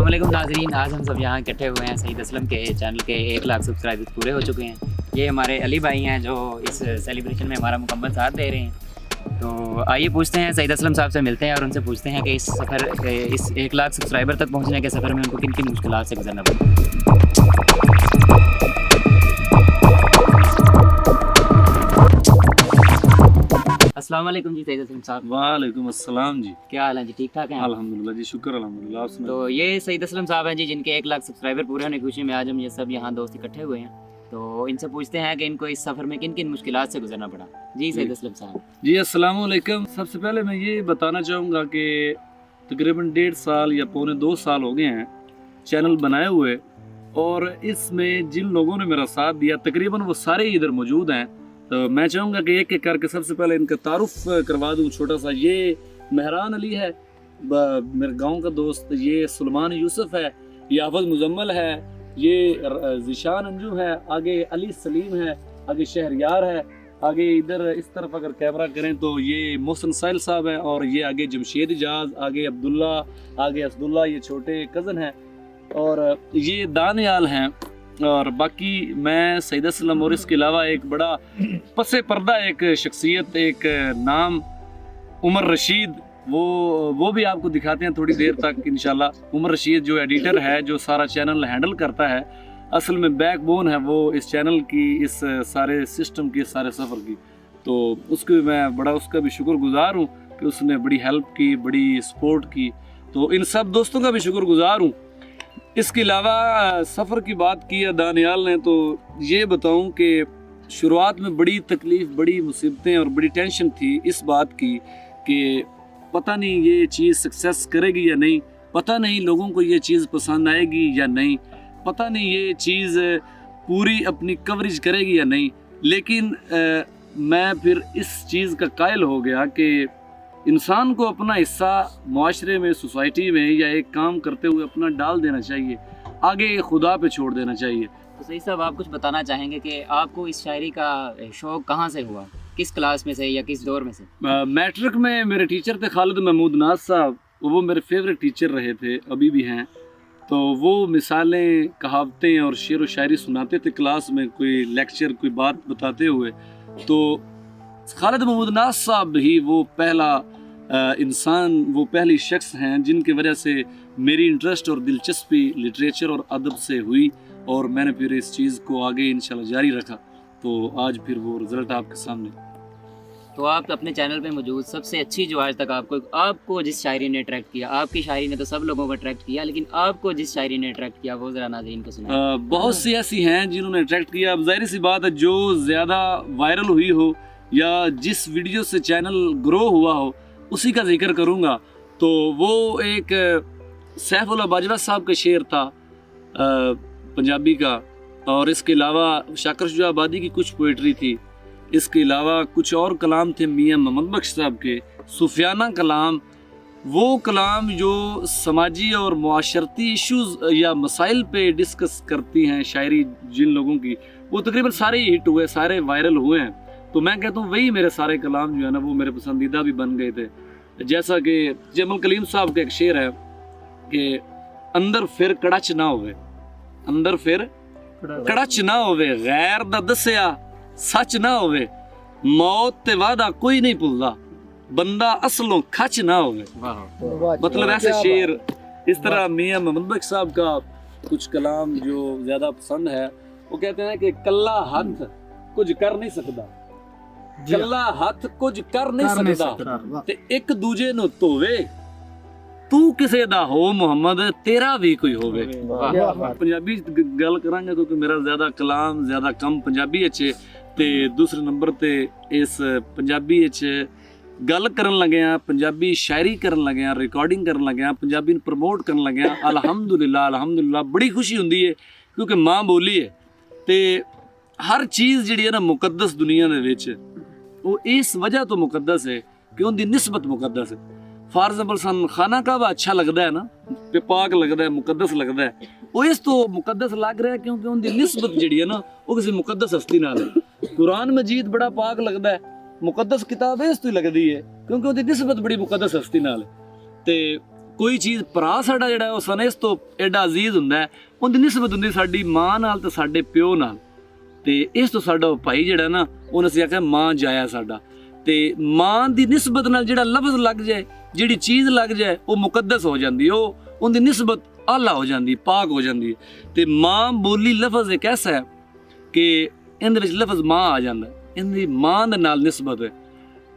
अस्सलामुअलैकुम नाज़रीन, आज हम सब यहाँ इकट्ठे हुए हैं सईद असलम के चैनल के 1 लाख सब्सक्राइबर्स पूरे हो चुके हैं। ये हमारे अली भाई हैं जो इस सेलिब्रेशन में हमारा मुकम्मल साथ दे रहे हैं। तो आइए पूछते हैं सईद असलम साहब से मिलते हैं और उनसे पूछते हैं कि इस सफ़र इस 1 लाख सब्सक्राइबर तक पहुँचने के सफ़र में उनको किन किन मुश्किलात से गुजरना पड़ा। अस्सलाम वालेकुम जी सईद असलम साहब। वालेकुम अस्सलाम जी। क्या हाल है जी, ठीक ठाक हैं? अल्हम्दुलिल्लाह जी, शुक्र अल्हम्दुलिल्लाह। आप सुनाइए। तो ये सईद असलम साहब हैं जी जिनके 1 लाख सब्सक्राइबर पूरे होने की खुशी में आज हम ये सब यहाँ दोस्त इकट्ठे हुए हैं। तो इनसे पूछते हैं कि इनको इस सफ़र में किन किन मुश्किलात से गुजरना पड़ा। जी सईद असलम साहब। जी अस्सलाम वालेकुम। सबसे पहले मैं ये बताना चाहूँगा कि तकरीबन 1.5 साल या पौने 2 साल हो गए हैं चैनल बनाए हुए, और इसमें जिन लोगों ने मेरा साथ दिया तकरीबन वो सारे इधर मौजूद हैं। तो मैं चाहूँगा कि एक एक करके सबसे पहले इनका तारुफ करवा दूँ छोटा सा। ये मेहरान अली है, मेरे गांव का दोस्त। ये सुलेमान यूसुफ है, ये हाफिज मुजम्मल है, ये ज़िशान अंजू है, आगे अली सलीम है, आगे शहरयार है, आगे इधर इस तरफ अगर कैमरा करें तो ये मोहसिन साहिल साहब है, और ये आगे जमशेद इजाज, आगे अब्दुल्ला, आगे असदुल्ला, ये छोटे कज़न हैं, और ये दानियाल हैं। और बाकी मैं सईद असलम, और इसके अलावा एक बड़ा पसे पर्दा एक शख्सियत, एक नाम उमर रशीद, वो भी आपको दिखाते हैं थोड़ी देर तक इंशाल्लाह। उमर रशीद जो एडिटर है, जो सारा चैनल हैंडल करता है, असल में बैकबोन है वो इस चैनल की, इस सारे सिस्टम की, सारे सफ़र की। तो उसके मैं बड़ा उसका भी शुक्रगुजार हूँ कि उसने बड़ी हेल्प की, बड़ी सपोर्ट की। तो इन सब दोस्तों का भी शुक्रगुजार हूँ। इसके अलावा सफ़र की बात की है दानियाल ने, तो ये बताऊं कि शुरुआत में बड़ी तकलीफ़, बड़ी मुसीबतें और बड़ी टेंशन थी इस बात की कि पता नहीं ये चीज़ सक्सेस करेगी या नहीं, पता नहीं लोगों को ये चीज़ पसंद आएगी या नहीं, पता नहीं ये चीज़ पूरी अपनी कवरेज करेगी या नहीं। लेकिन मैं फिर इस चीज़ का कायल हो गया कि इंसान को अपना हिस्सा माशरे में, सोसाइटी में, या एक काम करते हुए अपना डाल देना चाहिए, आगे खुदा पे छोड़ देना चाहिए। तो सही साहब, आप कुछ बताना चाहेंगे कि आपको इस शायरी का शौक़ कहाँ से हुआ, किस क्लास में से या किस दौर में से? मैट्रिक में मेरे टीचर थे खालिद महमूद नाज साहब, वो मेरे फेवरेट टीचर रहे थे, अभी भी हैं। तो वो मिसालें, कहावतें और शेर व शायरी सुनाते थे क्लास में, कोई लेक्चर, कोई बात बताते हुए। तो खालिद महमूद नाज साहब ही वो पहला इंसान, वो पहली शख्स हैं जिनकी वजह से मेरी इंटरेस्ट और दिलचस्पी लिटरेचर और अदब से हुई, और मैंने फिर इस चीज़ को आगे इंशाल्लाह जारी रखा। तो आज फिर वो रिज़ल्ट आपके सामने। तो आप अपने चैनल पे मौजूद सबसे अच्छी जो आज तक आपको जिस शायरी ने अट्रैक्ट किया, आपकी शायरी ने तो सब लोगों को अट्रैक्ट किया, लेकिन आपको जिस शायरी ने अट्रैक्ट किया वो ज़रा नाज़रीन को सुनाएं। बहुत सी ऐसी हैं जिन्होंने अट्रैक्ट किया। अब जाहिर सी बात है, जो ज़्यादा वायरल हुई हो या जिस वीडियो से चैनल ग्रो हुआ हो उसी का जिक्र करूँगा। तो वो एक सैफुल्लाह बाजवा साहब का शेर था पंजाबी का, और इसके अलावा शाकर शुजा आबादी की कुछ पोइट्री थी। इसके अलावा कुछ और कलाम थे मियाँ मोहम्मद बख्श साहब के, सूफियाना कलाम, वो कलाम जो समाजी और मुआशरती इश्यूज़ या मसाइल पे डिस्कस करती हैं शायरी जिन लोगों की, वो तकरीबन सारे हिट हुए, सारे वायरल हुए हैं। तो मैं कहता हूँ वही मेरे सारे कलाम जो है ना वो मेरे पसंदीदा भी बन गए थे। जैसा कि जमल कलीम साहब का एक शेर है कि अंदर फिर कड़च ना होवे, अंदर फिर कड़च ना होवे, गैर दा दसिया सच ना होवे, मौत ते वादा कोई नहीं भुलदा, बंदा असलों खच ना होवे। मतलब ऐसे शेर, इस तरह मियाँ मोहम्मद बख्श साहब का कुछ कलाम जो ज़्यादा पसंद है। वो कहते हैं कि कल्ला हाथ कुछ कर नहीं सकता, कल्ला हाथ कुछ कर नहीं सकता, ते एक दूजे नु धोवे, तू किसे दा हो मुहम्मद, तेरा भी कोई होवे। पंजाबी गल करांगे क्योंकि मेरा ज़्यादा कलाम ज़्यादा कम पंजाबी अच्छे, ते दूसरे नंबर ते इस पंजाबी अच्छे गल करन लगे हैं, पंजाबी शायरी करन लगे हैं, रिकॉर्डिंग करन लगे हैं, पंजाबी नूं प्रमोट करन लगे हैं। अल्हम्दुलिल्लाह अल्हम्दुलिल्लाह बड़ी खुशी हुंदी है क्योंकि माँ बोली है। ते हर चीज़ जिहड़ी है ना मुकद्दस दुनिया दे विच, वो इस वजह तो मुकद्दस है कि उनकी निस्बत मुकद्दस है। फॉर एग्जाम्पल सन खाना काबा अच्छा लगता है ना, पाक लगता है, मुकद्दस लगता है, वो इस तो मुकद्दस लग रहा है क्योंकि उनकी निस्बत जिहड़ी है ना वो किसी मुकद्दस हस्ती नाल है। कुरान मजीद बड़ा पाक लगता है, मुकद्दस किताब इस तो लगती है क्योंकि उनकी निस्बत बड़ी मुकद्दस हस्ती नाल है। ते ਕੋਈ ਚੀਜ਼ ਭਰਾ ਸਾਡਾ ਜਿਹੜਾ ਉਹ ਸਾਨੂੰ ਇਸ ਤੋਂ ਐਡਾ ਅਜ਼ੀਜ਼ ਹੁੰਦਾ, ਉਹਦੀ ਨਿਸਬਤ ਹੁੰਦੀ ਸਾਡੀ ਮਾਂ ਨਾਲ ਤੇ ਸਾਡੇ ਪਿਓ ਨਾਲ। ਤੇ ਇਸ ਤੋਂ ਸਾਡਾ ਭਾਈ ਜਿਹੜਾ ਨਾ, ਉਹਨੇ ਅਸੀਂ ਆਖਿਆ ਮਾਂ ਜਾਇਆ ਸਾਡਾ। ਤੇ ਮਾਂ ਦੀ ਨਿਸਬਤ ਨਾਲ ਜਿਹੜਾ ਲਫ਼ਜ਼ ਲੱਗ ਜਾਏ, ਜਿਹੜੀ ਚੀਜ਼ ਲੱਗ ਜਾਏ, ਉਹ ਮੁਕੱਦਸ ਹੋ ਜਾਂਦੀ, ਉਹ ਉਹਦੀ ਨਿਸਬਤ ਆਲਾ ਹੋ ਜਾਂਦੀ, ਪਾਕ ਹੋ ਜਾਂਦੀ। ਤੇ ਮਾਂ ਬੋਲੀ ਲਫ਼ਜ਼ ਇੱਕ ਐਸਾ ਹੈ ਕਿ ਇਹਦੇ ਵਿੱਚ ਲਫ਼ਜ਼ ਮਾਂ ਆ ਜਾਂਦਾ, ਇਹਦੀ ਮਾਂ ਦੇ ਨਾਲ ਨਿਸਬਤ ਹੈ,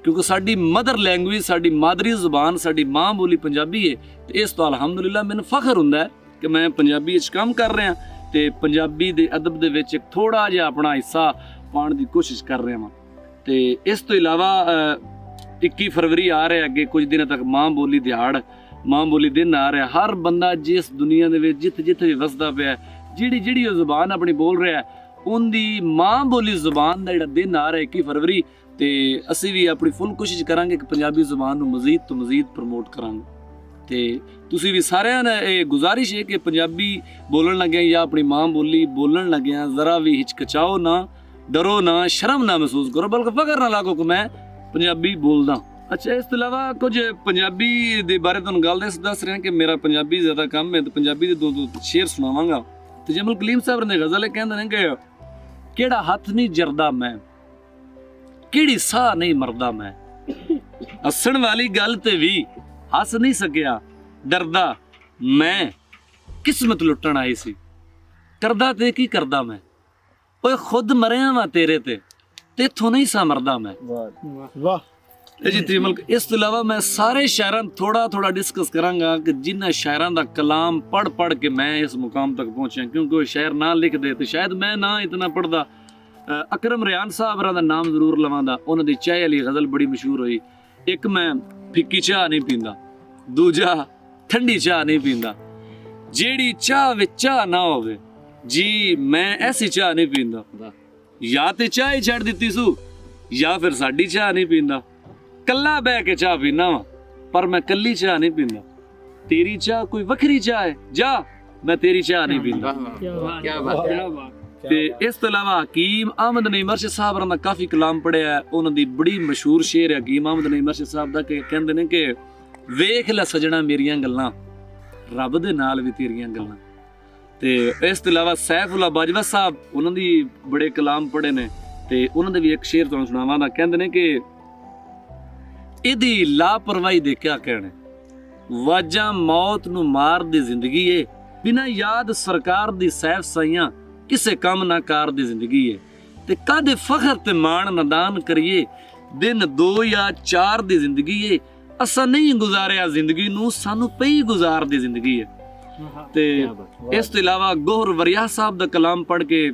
ਕਿਉਂਕਿ ਸਾਡੀ ਮਦਰ ਲੈਂਗੁਏਜ, ਸਾਡੀ ਮਾਦਰੀ ਜ਼ੁਬਾਨ, ਸਾਡੀ ਮਾਂ ਬੋਲੀ ਪੰਜਾਬੀ ਹੈ। ਤੇ ਇਸ ਤੋਂ ਅਲਹਮਦੁਲਿਲਾ ਮੈਨੂੰ ਫਖਰ ਹੁੰਦਾ ਹੈ ਕਿ ਮੈਂ ਪੰਜਾਬੀ ਵਿੱਚ ਕੰਮ ਕਰ ਰਿਹਾ ਤੇ ਪੰਜਾਬੀ ਦੇ ਅਦਬ ਦੇ ਵਿੱਚ ਇੱਕ ਥੋੜਾ ਜਿਹਾ ਆਪਣਾ ਹਿੱਸਾ ਪਾਉਣ ਦੀ ਕੋਸ਼ਿਸ਼ ਕਰ ਰਿਹਾ ਹਾਂ। ਤੇ ਇਸ ਤੋਂ ਇਲਾਵਾ 21 ਫਰਵਰੀ ਆ ਰਿਹਾ, ਅੱਗੇ ਕੁਝ ਦਿਨਾਂ ਤੱਕ ਮਾਂ ਬੋਲੀ ਦਿਹਾੜ, ਮਾਂ ਬੋਲੀ ਦਿਨ ਆ ਰਿਹਾ। ਹਰ ਬੰਦਾ ਜਿਸ ਦੁਨੀਆ ਦੇ ਵਿੱਚ ਜਿੱਥੇ ਵੀ ਵਸਦਾ ਪਿਆ, ਜਿਹੜੀ ਉਹ ਜ਼ੁਬਾਨ ਆਪਣੀ ਬੋਲ ਰਿਹਾ, ਉਹਦੀ ਮਾਂ ਬੋਲੀ ਜ਼ੁਬਾਨ ਦਾ ਜਿਹੜਾ ਦਿਨ ਆ ਰਿਹਾ 21 ਫਰਵਰੀ, ਤੇ ਅਸੀਂ ਵੀ ਆਪਣੀ ਫੁੱਲ ਕੋਸ਼ਿਸ਼ ਕਰਾਂਗੇ ਕਿ ਪੰਜਾਬੀ ਜ਼ੁਬਾਨ ਨੂੰ ਮਜ਼ੀਦ ਤੋਂ ਮਜ਼ੀਦ ਪ੍ਰਮੋਟ ਕਰਾਂਗੇ। ਤੇ ਤੁਸੀਂ ਵੀ ਸਾਰਿਆਂ ਨੇ ਇਹ ਗੁਜ਼ਾਰਿਸ਼ ਹੈ ਕਿ ਪੰਜਾਬੀ ਬੋਲਣ ਲੱਗਿਆ ਜਾਂ ਆਪਣੀ ਮਾਂ ਬੋਲੀ ਬੋਲਣ ਲੱਗਿਆ ਜ਼ਰਾ ਵੀ ਹਿਚਕਚਾਓ ਨਾ, ਡਰੋ ਨਾ, ਸ਼ਰਮ ਨਾ ਮਹਿਸੂਸ ਕਰੋ, ਬਲਕਿ ਫਖਰ ਨਾ ਲਾਗੋ ਕਿ ਮੈਂ ਪੰਜਾਬੀ ਬੋਲਦਾ। ਅੱਛਾ, ਇਸ ਤੋਂ ਇਲਾਵਾ ਕੁਝ ਪੰਜਾਬੀ ਦੇ ਬਾਰੇ ਤੁਹਾਨੂੰ ਗੱਲ ਦੱਸ ਰਿਹਾ ਕਿ ਮੇਰਾ ਪੰਜਾਬੀ ਜ਼ਿਆਦਾ ਕੰਮ ਹੈ, ਤੇ ਪੰਜਾਬੀ ਦੇ ਦੋ ਸ਼ੇਰ ਸੁਣਾਵਾਂਗਾ। ਤੇ ਜਮਲ ਕਲੀਮ ਸਾਹਿਬ ਨੇ ਗਜ਼ਲ ਕਹਿੰਦੇ ਨੇ ਕਿ ਕਿਹੜਾ ਹੱਥ ਨਹੀਂ ਜਰਦਾ ਮੈਂ, ਕਿਹੜੀ ਸਾਹ ਨਹੀਂ ਮਰਦਾ ਮੈਂ, ਹੱਸਣ ਵਾਲੀ ਗੱਲ ਤੇ ਵੀ ਹੱਸ ਨਹੀਂ ਸਕਿਆ, ਡਰਦਾ ਮੈਂ ਕਿਸਮਤ ਲੁੱਟਣ ਆਈ ਸੀ, ਕਰਦਾ ਤੇ ਕੀ ਕਰਦਾ ਮੈਂ, ਓਏ ਖੁਦ ਮਰਿਆ ਵਾਂ ਤੇਰੇ ਤੇ ਇਥੋਂ ਨਹੀਂ ਸਾ ਮਰਦਾ ਮੈਂ। ਵਾਹ ਜੀ ਤੀਮਲ। ਇਸ ਤੋਂ ਇਲਾਵਾ ਮੈਂ ਸਾਰੇ ਸ਼ਾਇਰਾਂ ਥੋੜਾ ਡਿਸਕਸ ਕਰਾਂਗਾ ਕਿ ਜਿਨ੍ਹਾਂ ਸ਼ਾਇਰਾਂ ਦਾ ਕਲਾਮ ਪੜ੍ਹ ਕੇ ਮੈਂ ਇਸ ਮੁਕਾਮ ਤੱਕ ਪਹੁੰਚਿਆ, ਕਿਉਂਕਿ ਉਹ ਸ਼ਾਇਰ ਨਾ ਲਿਖਦੇ ਤੇ ਸ਼ਾਇਦ ਮੈਂ ਨਾ ਇਤਨਾ ਪੜ੍ਹਦਾ। ਅਕਰਮ ਰਿਆਨ ਸਾਹਿਬ ਦਾ ਨਾਮ ਜ਼ਰੂਰ ਲਵਾਂਦਾ, ਉਹਨਾਂ ਦੀ ਚਾਹ ਵਾਲੀ ਗਜ਼ਲ ਬੜੀ ਮਸ਼ਹੂਰ ਹੋਈ। ਇੱਕ ਮੈਂ ਫਿੱਕੀ ਚਾਹ ਨਹੀਂ ਪੀਂਦਾ, ਦੂਜਾ ਠੰਡੀ ਚਾਹ ਨਹੀਂ ਪੀਂਦਾ, ਜਿਹੜੀ ਚਾਹ ਵਿੱਚ ਚਾਹ ਨਾ ਹੋਵੇ ਜੀ ਮੈਂ ਐਸੀ ਚਾਹ ਨਹੀਂ ਪੀਂਦਾ। ਜਾਂ ਤੇ ਚਾਹ ਹੀ ਛੱਡ ਦਿੱਤੀ ਸੂ, ਜਾਂ ਫਿਰ ਸਾਡੀ ਚਾਹ ਨਹੀਂ ਪੀਂਦਾ। ਕੱਲਾ ਬਹਿ ਕੇ ਚਾਹ ਪੀਣਾ ਵਾ, ਪਰ ਮੈਂ ਕੱਲੀ ਚਾਹ ਨਹੀਂ ਪੀਂਦਾ। ਤੇਰੀ ਚਾਹ ਕੋਈ ਵੱਖਰੀ ਚਾਹ ਹੈ, ਜਾ ਮੈਂ ਤੇਰੀ ਚਾਹ ਨਹੀਂ ਪੀਂਦਾ। क्या बात। ਤੇ ਇਸ ਤੋਂ ਇਲਾਵਾ ਹਕੀਮ ਅਹਿਮਦ ਨਈਮ ਅਰਸ਼ਦ ਸਾਹਿਬ ਦਾ ਕਾਫੀ ਕਲਾਮ ਪੜਿਆ, ਉਹਨਾਂ ਦੀ ਬੜੀ ਮਸ਼ਹੂਰ ਸ਼ੇਰ ਹੈ ਹਕੀਮ ਅਹਿਮਦ ਨਈਮ ਅਰਸ਼ਦ ਸਾਹਿਬ ਦਾ, ਕਿ ਕਹਿੰਦੇ ਨੇ ਕਿ ਵੇਖ ਲੈ ਸਜਣਾ ਮੇਰੀਆਂ ਗੱਲਾਂ, ਰੱਬ ਦੇ ਨਾਲ ਵੀ ਤੇਰੀਆਂ ਗੱਲਾਂ। ਤੇ ਇਸ ਤੋਂ ਇਲਾਵਾ ਸੈਫੁੱਲਾ ਬਾਜਵਾ ਸਾਹਿਬ, ਉਹਨਾਂ ਦੀ ਬੜੇ ਕਲਾਮ ਪੜੇ ਨੇ, ਤੇ ਉਹਨਾਂ ਦੇ ਵੀ ਇੱਕ ਸ਼ੇਰ ਤੁਹਾਨੂੰ ਸੁਣਾਵਾਂਗਾ। ਕਹਿੰਦੇ ਨੇ ਕਿ ਇਹਦੀ ਲਾਪਰਵਾਹੀ ਦੇ ਕਿਆ ਕਹਿਣੇ, ਵਾਜਾਂ ਮੌਤ ਨੂੰ ਮਾਰਦੀ ਜ਼ਿੰਦਗੀ ਏ, ਬਿਨਾਂ ਯਾਦ ਸਰਕਾਰ ਦੀ ਸੈਫ ਸਾਈਆਂ ਕਿਸੇ ਕੰਮ ਨਾ ਕਾਰ ਦੀ ਜ਼ਿੰਦਗੀ ਏ। ਤੇ ਕਾਦੇ ਫਖਰ ਤੇ ਮਾਣ ਨਦਾਨ ਕਰੀਏ, ਦਿਨ 2 ਜਾਂ 4 ਦੀ ਜ਼ਿੰਦਗੀ ਏ, ਅਸਾਂ ਨਹੀਂ ਗੁਜ਼ਾਰਿਆ ਜ਼ਿੰਦਗੀ ਨੂੰ, ਸਾਨੂੰ ਪਈ ਗੁਜ਼ਾਰਦੀ ਜ਼ਿੰਦਗੀ ਏ। ਤੇ ਇਸ ਤੋਂ ਇਲਾਵਾ ਗੋਹਰ ਵਰਿਆ ਸਾਹਿਬ ਦਾ ਕਲਾਮ ਪੜ੍ਹ ਕੇ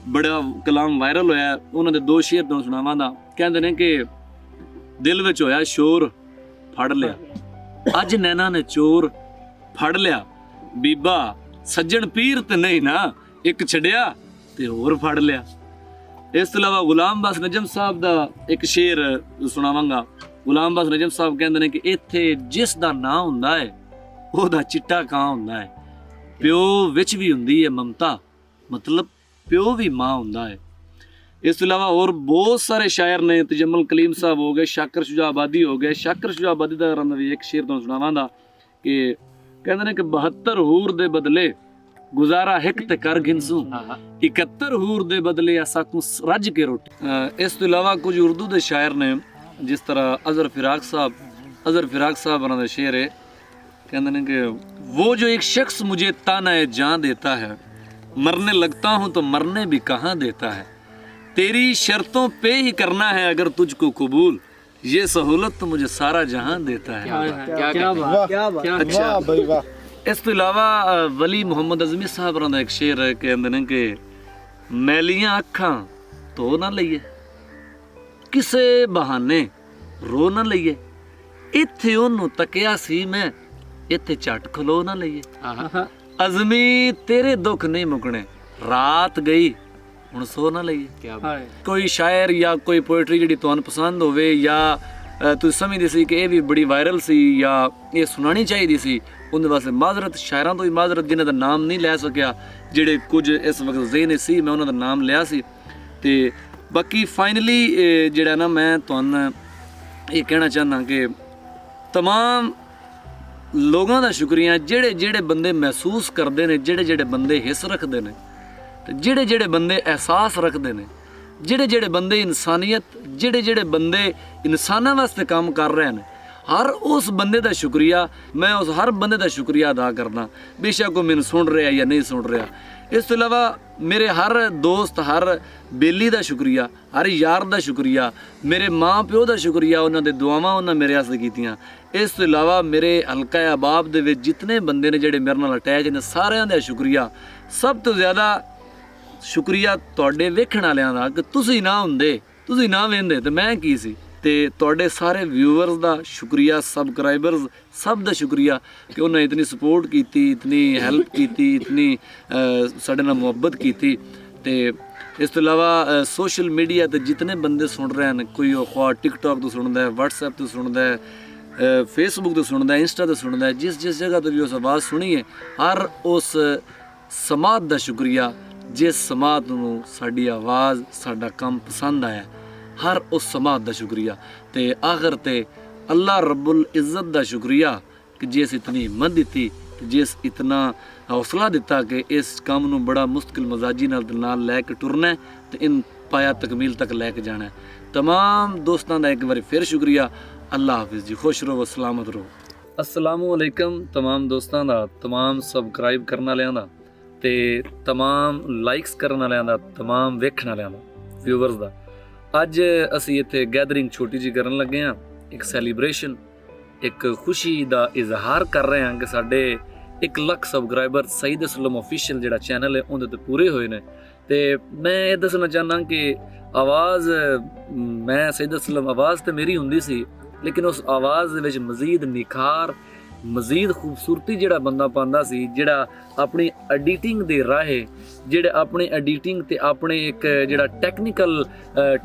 ਬੜਾ ਕਲਾਮ ਵਾਇਰਲ ਹੋਇਆ, ਉਹਨਾਂ ਦੇ 2 ਸ਼ੇਰ ਤੋਂ ਸੁਣਾਵਾਂਗਾ। ਕਹਿੰਦੇ ਨੇ ਕਿ ਦਿਲ ਵਿੱਚ ਹੋਇਆ ਸ਼ੋਰ ਫੜ ਲਿਆ, ਅੱਜ ਨੈਣਾ ਨੇ ਚੋਰ ਫੜ ਲਿਆ, ਬੀਬਾ ਸੱਜਣ ਪੀਰ ਤੇ ਨਹੀਂ ਨਾ, ਇੱਕ ਛੱਡਿਆ ਤੇ ਹੋਰ ਫੜ ਲਿਆ। ਇਸ ਤੋਂ ਇਲਾਵਾ ਗੁਲਾਮ ਬਾਸ ਨਜਮ ਸਾਹਿਬ ਦਾ ਇੱਕ ਸ਼ੇਰ ਸੁਣਾਵਾਂਗਾ। ਗੁਲਾਮ ਬਾਸ ਨਜਮ ਸਾਹਿਬ ਕਹਿੰਦੇ ਨੇ ਕਿ ਇੱਥੇ ਜਿਸ ਦਾ ਨਾਂ ਹੁੰਦਾ ਹੈ ਉਹਦਾ ਚਿੱਟਾ ਕਾਂ ਹੁੰਦਾ ਹੈ, ਪਿਓ ਵਿੱਚ ਵੀ ਹੁੰਦੀ ਹੈ ਮਮਤਾ, ਮਤਲਬ ਪਿਓ ਵੀ ਮਾਂ ਹੁੰਦਾ ਹੈ। ਇਸ ਤੋਂ ਇਲਾਵਾ ਹੋਰ ਬਹੁਤ ਸਾਰੇ ਸ਼ਾਇਰ ਨੇ, ਤਜਮਲ ਕਲੀਮ ਸਾਹਿਬ ਹੋ ਗਏ, ਸ਼ਾਕਰ ਸ਼ੁਜਾ ਆਬਾਦੀ ਹੋ ਗਏ। ਸ਼ਾਕਰ ਸ਼ੁਜਾ ਆਬਾਦੀ ਦਾ ਵੀ ਇੱਕ ਸ਼ੇਰ ਤੁਹਾਨੂੰ ਸੁਣਾਵਾਂਗਾ ਕਿ ਕਹਿੰਦੇ ਨੇ ਕਿ 72 ਹੂਰ ਦੇ ਬਦਲੇ ਗੁਜ਼ਾਰਾ ਹਿੱਕ ਤੇ ਕਰ ਗਿਣਸੂ, 71 ਹੂਰ ਦੇ ਬਦਲੇ ਅਸਾਂ ਕੋ ਰੱਜ ਕੇ ਰੋਟੀ। ਇਸ ਤੋਂ ਇਲਾਵਾ ਕੁਝ ਉਰਦੂ ਦੇ ਸ਼ਾਇਰ ਨੇ, ਜਿਸ ਤਰ੍ਹਾਂ ਅਜ਼ਹਰ ਫਿਰਾਕ ਸਾਹਿਬ ਉਹਨਾਂ ਦਾ ਸ਼ੇਰ ਹੈ। कहते हैं कि वो जो एक शख्स मुझे ताना जान देता है, मरने लगता हूँ तो मरने भी कहाँ देता है, तेरी शर्तों पे ही करना है अगर तुझको कबूल, ये सहूलत तो मुझे सारा जहां देता है। अच्छा, इस तो इलावा वली मुहम्मद अज़मी साहब ਦਾ ਇੱਕ ਸ਼ੇਰ ਹੈ, ਕਹਿੰਦੇ ਨੇ ਕਿ ਮੈਲੀਆਂ ਅੱਖਾਂ ਧੋ ਨਾ ਲਈਏ, ਕਿਸੇ ਬਹਾਨੇ ਰੋ ਨਾ ਲਈਏ, ਇੱਥੇ ਉਹਨੂੰ ਤੱਕਿਆ ਸੀ ਮੈਂ, ਇੱਥੇ ਝਟ ਖਲੋ ਨਾ ਲਈਏ, ਅਜ਼ਮੀ ਤੇਰੇ ਦੁੱਖ ਨਹੀਂ ਮੁਕਣੇ, ਰਾਤ ਗਈ ਹੁਣ ਸੋ ਨਾ ਲਈਏ। ਕੋਈ ਸ਼ਾਇਰ ਜਾਂ ਕੋਈ ਪੋਇਟਰੀ ਜਿਹੜੀ ਤੁਹਾਨੂੰ ਪਸੰਦ ਹੋਵੇ ਜਾਂ ਤੁਸੀਂ ਸਮਝਦੇ ਸੀ ਕਿ ਇਹ ਵੀ ਬੜੀ ਵਾਇਰਲ ਸੀ ਜਾਂ ਇਹ ਸੁਣਾਣੀ ਚਾਹੀਦੀ ਸੀ, ਉਹਦੇ ਵਾਸਤੇ ਮਾਜ਼ਰਤ, ਸ਼ਾਇਰਾਂ ਤੋਂ ਵੀ ਮਾਜ਼ਰਤ ਜਿਨ੍ਹਾਂ ਦਾ ਨਾਮ ਨਹੀਂ ਲੈ ਸਕਿਆ, ਜਿਹੜੇ ਕੁਝ ਇਸ ਵਕਤ ਜ਼ਿਹਨ ਸੀ ਮੈਂ ਉਹਨਾਂ ਦਾ ਨਾਮ ਲਿਆ ਸੀ। ਤੇ ਬਾਕੀ ਫਾਈਨਲੀ ਜਿਹੜਾ ਨਾ ਮੈਂ ਤੁਹਾਨੂੰ ਇਹ ਕਹਿਣਾ ਚਾਹੁੰਦਾ ਕਿ तमाम ਲੋਕਾਂ ਦਾ ਸ਼ੁਕਰੀਆ ਜਿਹੜੇ ਜਿਹੜੇ ਬੰਦੇ ਮਹਿਸੂਸ ਕਰਦੇ ਨੇ, ਜਿਹੜੇ ਜਿਹੜੇ ਬੰਦੇ ਹਿੱਸ ਰੱਖਦੇ ਨੇ, ਤੇ ਜਿਹੜੇ ਜਿਹੜੇ ਬੰਦੇ ਅਹਿਸਾਸ ਰੱਖਦੇ ਨੇ, ਜਿਹੜੇ ਜਿਹੜੇ ਬੰਦੇ ਇਨਸਾਨੀਅਤ, ਜਿਹੜੇ ਜਿਹੜੇ ਬੰਦੇ ਇਨਸਾਨਾਂ ਵਾਸਤੇ ਕੰਮ ਕਰ ਰਹੇ ਨੇ, ਹਰ ਉਸ ਬੰਦੇ ਦਾ ਸ਼ੁਕਰੀਆ ਮੈਂ ਉਸ ਹਰ ਬੰਦੇ ਦਾ ਸ਼ੁਕਰੀਆ ਅਦਾ ਕਰਦਾ, ਬੇਸ਼ੱਕ ਉਹ ਮੈਨੂੰ ਸੁਣ ਰਿਹਾ ਜਾਂ ਨਹੀਂ ਸੁਣ ਰਿਹਾ। ਇਸ ਤੋਂ ਇਲਾਵਾ ਮੇਰੇ ਹਰ ਦੋਸਤ, ਹਰ ਬੇਲੀ ਦਾ ਸ਼ੁਕਰੀਆ, ਹਰ ਯਾਰ ਦਾ ਸ਼ੁਕਰੀਆ, ਮੇਰੇ ਮਾਂ ਪਿਓ ਦਾ ਸ਼ੁਕਰੀਆ, ਉਹਨਾਂ ਦੇ ਦੁਆਵਾਂ ਉਹਨਾਂ ਮੇਰੇ ਵਾਸਤੇ ਕੀਤੀਆਂ। ਇਸ ਤੋਂ ਇਲਾਵਾ ਮੇਰੇ ਹਲਕਾ ਅਬਾਬ ਦੇ ਵਿੱਚ ਜਿਤਨੇ ਬੰਦੇ ਨੇ ਜਿਹੜੇ ਮੇਰੇ ਨਾਲ ਅਟੈਚ ਨੇ, ਸਾਰਿਆਂ ਦਾ ਸ਼ੁਕਰੀਆ। ਸਭ ਤੋਂ ਜ਼ਿਆਦਾ ਸ਼ੁਕਰੀਆ ਤੁਹਾਡੇ ਵੇਖਣ ਵਾਲਿਆਂ ਦਾ ਕਿ ਤੁਸੀਂ ਨਾ ਹੁੰਦੇ, ਤੁਸੀਂ ਨਾ ਵੇਖਦੇ ਤੇ ਮੈਂ ਕੀ ਸੀ। ਤੇ ਤੁਹਾਡੇ ਸਾਰੇ ਵਿਊਅਰਸ ਦਾ ਸ਼ੁਕਰੀਆ, ਸਬਸਕ੍ਰਾਈਬਰਸ ਸਭ ਦਾ ਸ਼ੁਕਰੀਆ ਕਿ ਉਹਨਾਂ ਇਤਨੀ ਸਪੋਰਟ ਕੀਤੀ, ਇਤਨੀ ਹੈਲਪ ਕੀਤੀ, ਇਤਨੀ ਸਾਡੇ ਨਾਲ ਮੁਹੱਬਤ ਕੀਤੀ। ਤੇ ਇਸ ਤੋਂ ਇਲਾਵਾ ਸੋਸ਼ਲ ਮੀਡੀਆ ਤੇ ਜਿਤਨੇ ਬੰਦੇ ਸੁਣ ਰਹੇ ਹਨ, ਕੋਈ ਉਹ ਖਵਾ ਟਿਕਟੌਕ ਤੋਂ ਸੁਣਦਾ ਹੈ, WhatsApp ਤੋਂ ਸੁਣਦਾ ਹੈ, ਫੇਸਬੁੱਕ ਤੋਂ ਸੁਣਦਾ ਹੈ, ਇੰਸਟਾ ਤੋਂ ਸੁਣਦਾ ਹੈ, ਜਿਸ ਜਿਸ ਜਗ੍ਹਾ ਤੋਂ ਵੀ ਉਸ ਆਵਾਜ਼ ਸੁਣੀ ਹੈ, ਹਰ ਉਸ ਸਮਾਤ ਦਾ ਸ਼ੁਕਰੀਆ ਜਿਸ ਸਮਾਤ ਨੂੰ ਸਾਡੀ ਆਵਾਜ਼, ਸਾਡਾ ਕੰਮ ਪਸੰਦ ਆਇਆ, ਹਰ ਉਸ ਸਮਾਤ ਦਾ ਸ਼ੁਕਰੀਆ। ਤੇ ਆਖਰ ਤੇ ਅੱਲਾ ਰੱਬੁਲ ਇੱਜ਼ਤ ਦਾ ਸ਼ੁਕਰੀਆ ਕਿ ਜਿਸ ਇਤਨੀ ਹਿੰਮਤ ਦਿੱਤੀ, ਜਿਸ ਇਤਨਾ ਹੌਸਲਾ ਦਿੱਤਾ ਕਿ ਇਸ ਕੰਮ ਨੂੰ ਬੜਾ ਮੁਸ਼ਕਿਲ ਮਜ਼ਾਜੀ ਨਾਲ ਲੈ ਕੇ ਟੁਰਨਾ ਹੈ ਤੇ ਇਨ ਪਾਇਆ ਤਕਮੀਲ ਤੱਕ ਲੈ ਕੇ ਜਾਣਾ ਹੈ। तमाम ਦੋਸਤਾਂ ਦਾ ਇੱਕ ਵਾਰੀ ਫਿਰ ਸ਼ੁਕਰੀਆ। ਅੱਲਾ ਹਾਫਿਜ਼ ਜੀ, ਖੁਸ਼ ਰਹੋ, ਸਲਾਮਤ ਰਹੋ। अस्सलामु अलैकुम तमाम ਦੋਸਤਾਂ ਦਾ, तमाम ਸਬਸਕ੍ਰਾਈਬ ਕਰਨ ਵਾਲਿਆਂ ਦਾ ਤੇ तमाम ਲਾਈਕਸ ਕਰਨ ਵਾਲਿਆਂ ਦਾ, तमाम ਵੇਖਣ ਵਾਲਿਆਂ ਦਾ, ਵਿਊਅਰਸ ਦਾ। ਅੱਜ ਅਸੀਂ ਇੱਥੇ ਗੈਦਰਿੰਗ ਛੋਟੀ ਜਿਹੀ ਕਰਨ ਲੱਗੇ ਹਾਂ, ਇੱਕ ਸੈਲੀਬ੍ਰੇਸ਼ਨ, ਇੱਕ ਖੁਸ਼ੀ ਦਾ ਇਜ਼ਹਾਰ ਕਰ ਰਹੇ ਹਾਂ ਕਿ ਸਾਡੇ 1 ਲੱਖ ਸਬਸਕ੍ਰਾਈਬਰ ਸਈਦ ਅਸਲਮ ਆਫੀਸ਼ੀਅਲ ਜਿਹੜਾ ਚੈਨਲ ਹੈ ਉਹਦੇ ਤੇ ਪੂਰੇ ਹੋਏ ਨੇ। ਤੇ ਮੈਂ ਇਹ ਦੱਸਣਾ ਚਾਹੁੰਦਾ ਕਿ ਆਵਾਜ਼, ਮੈਂ ਸਈਦ ਅਸਲਮ ਆਵਾਜ਼ ਤੇ ਮੇਰੀ ਹੁੰਦੀ ਸੀ, ਲੇਕਿਨ ਉਸ ਆਵਾਜ਼ ਦੇ ਵਿੱਚ ਮਜ਼ੀਦ ਨਿਖਾਰ, ਮਜ਼ੀਦ ਖੂਬਸੂਰਤੀ ਜਿਹੜਾ ਬੰਦਾ ਪਾਉਂਦਾ ਸੀ, ਜਿਹੜਾ ਆਪਣੀ ਐਡੀਟਿੰਗ ਦੇ ਰਾਹੇ, ਜਿਹੜੇ ਆਪਣੇ ਐਡੀਟਿੰਗ ਤੇ ਆਪਣੇ ਇੱਕ ਜਿਹੜਾ ਟੈਕਨੀਕਲ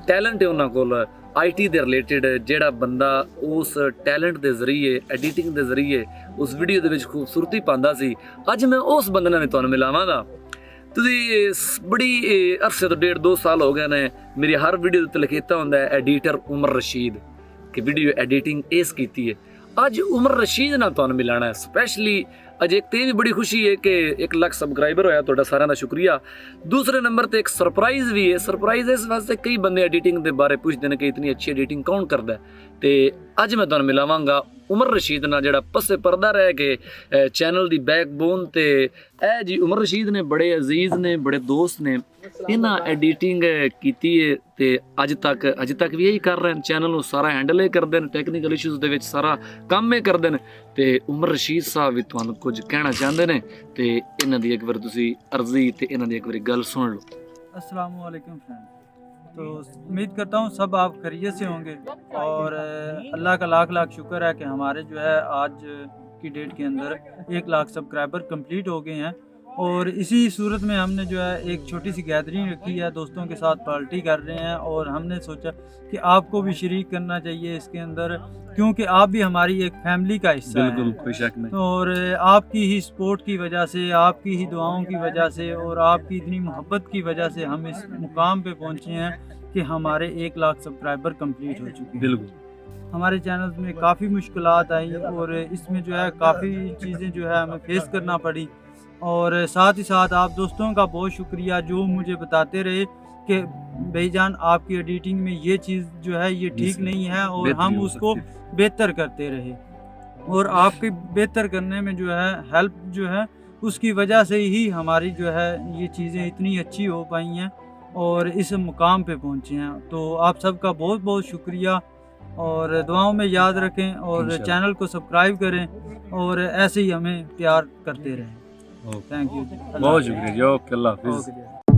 ਟੈਲੈਂਟ ਹੈ ਉਹਨਾਂ ਕੋਲ IT ਦੇ ਰਿਲੇਟਡ, ਜਿਹੜਾ ਬੰਦਾ ਉਸ ਟੈਲੈਂਟ ਦੇ ਜ਼ਰੀਏ, ਐਡੀਟਿੰਗ ਦੇ ਜ਼ਰੀਏ ਉਸ ਵੀਡੀਓ ਦੇ ਵਿੱਚ ਖੂਬਸੂਰਤੀ ਪਾਉਂਦਾ ਸੀ, ਅੱਜ ਮੈਂ ਉਸ ਬੰਦੇ ਨਾਲ ਤੁਹਾਨੂੰ ਮਿਲਾਵਾਂਗਾ। ਤੁਸੀਂ ਬੜੀ ਅਰਸੇ ਤੋਂ 1.5-2 ਸਾਲ ਹੋ ਗਏ ਨੇ ਮੇਰੀ ਹਰ ਵੀਡੀਓ ਦੇ ਉੱਤੇ ਲਿਖਿਆ ਹੁੰਦਾ ਹੈ ਐਡੀਟਰ ਉਮਰ ਰਸ਼ੀਦ ਕਿ ਵੀਡੀਓ ਐਡੀਟਿੰਗ ਇਸ ਕੀਤੀ ਹੈ। ਅੱਜ ਉਮਰ ਰਸ਼ੀਦ ਨਾਲ ਤੁਹਾਨੂੰ ਮਿਲਾਣਾ ਹੈ ਸਪੈਸ਼ਲੀ। ਅੱਜ ਇੱਕ ਤੇ ਵੀ ਬੜੀ ਖੁਸ਼ੀ ਹੈ ਕਿ 1 ਲੱਖ ਸਬਸਕ੍ਰਾਈਬਰ ਹੋਇਆ, ਤੁਹਾਡਾ ਸਾਰਿਆਂ ਦਾ ਸ਼ੁਕਰੀਆ। ਦੂਸਰੇ ਨੰਬਰ ਤੇ ਇੱਕ ਸਰਪ੍ਰਾਈਜ਼ ਵੀ ਹੈ। ਸਰਪ੍ਰਾਈਜ਼ ਇਸ ਵਾਸਤੇ ਕਈ ਬੰਦੇ ਐਡੀਟਿੰਗ ਦੇ ਬਾਰੇ ਪੁੱਛਦੇ ਨੇ ਕਿ ਇਤਨੀ ਅੱਛੀ ਐਡੀਟਿੰਗ ਕੌਣ ਕਰਦਾ, ਤੇ ਅੱਜ ਮੈਂ ਤੁਹਾਨੂੰ ਮਿਲਾਵਾਂਗਾ ਉਮਰ ਰਸ਼ੀਦ ਨਾਲ, ਜਿਹੜਾ ਪੱਸੇ ਪਰਦਾ ਰਹਿ ਕੇ ਚੈਨਲ ਦੀ ਬੈਕਬੋਨ। ਤੇ ਇਹ ਜੀ ਉਮਰ ਰਸ਼ੀਦ ਨੇ, ਬੜੇ ਅਜ਼ੀਜ਼ ਨੇ, ਬੜੇ ਦੋਸਤ ਨੇ, ਇਹਨਾਂ ਐਡੀਟਿੰਗ ਕੀਤੀ ਹੈ ਤੇ ਅੱਜ ਤੱਕ ਵੀ ਇਹੀ ਕਰ ਰਹੇ ਨੇ, ਚੈਨਲ ਨੂੰ ਸਾਰਾ ਹੈਂਡਲ ਇਹ ਕਰਦੇ ਨੇ, ਟੈਕਨੀਕਲ ਇਸ਼ੂਜ਼ ਦੇ ਵਿੱਚ ਸਾਰਾ ਕੰਮ ਇਹ ਕਰਦੇ ਨੇ। ਤੇ ਉਮਰ ਰਸ਼ੀਦ ਸਾਹਿਬ ਵੀ ਤੁਹਾਨੂੰ ਕੁਝ ਕਹਿਣਾ ਚਾਹੁੰਦੇ ਨੇ ਤੇ ਇਹਨਾਂ ਦੀ ਇੱਕ ਵਾਰ ਤੁਸੀਂ ਅਰਜ਼ੀ ਤੇ ਇਹਨਾਂ ਦੀ ਇੱਕ ਵਾਰੀ ਗੱਲ ਸੁਣ ਲਓ। अस्सलाम वालेकुम फ्रेंड, तो उम्मीद करता हूँ सब आप खैरियत से होंगे और अल्लाह का लाख लाख शुक्र है कि हमारे जो है आज की डेट के अंदर 1 लाख सब्सक्राइबर कंप्लीट हो गए हैं। और इसी सूरत में हमने जो है एक छोटी सी गैदरिंग रखी है, दोस्तों के साथ पार्टी कर रहे हैं और हमने सोचा कि आपको भी शरीक करना चाहिए इसके अंदर, क्योंकि आप भी हमारी एक फैमिली का हिस्सा हैं। बिल्कुल, कोई शक नहीं। और आपकी ही सपोर्ट की वजह से, आपकी ही दुआओं की वजह से और आपकी इतनी मोहब्बत की वजह से हम इस मुकाम पे पहुँचे हैं कि हमारे 1 लाख सब्सक्राइबर कंप्लीट हो चुके हैं। बिल्कुल। हमारे चैनल में काफ़ी मुश्किलात आई और इसमें जो है काफ़ी चीज़ें जो है हमें फेस करना पड़ी। और साथ ही साथ आप दोस्तों का बहुत शुक्रिया जो मुझे बताते रहे कि भाईजान आपकी एडिटिंग में ये चीज़ जो है ये ठीक नहीं है, और हम उसको बेहतर करते रहे। और आपके बेहतर करने में जो है हेल्प जो है उसकी वजह से ही हमारी जो है ये चीज़ें इतनी अच्छी हो पाई हैं और इस मुकाम पे पहुँचे हैं। तो आप सबका बहुत बहुत शुक्रिया और दुआओं में याद रखें और चैनल को सब्सक्राइब करें और ऐसे ही हमें प्यार करते रहें। थैंक यू, बहुत शुक्रिया जी, ओके, अल्लाह हाफिज़।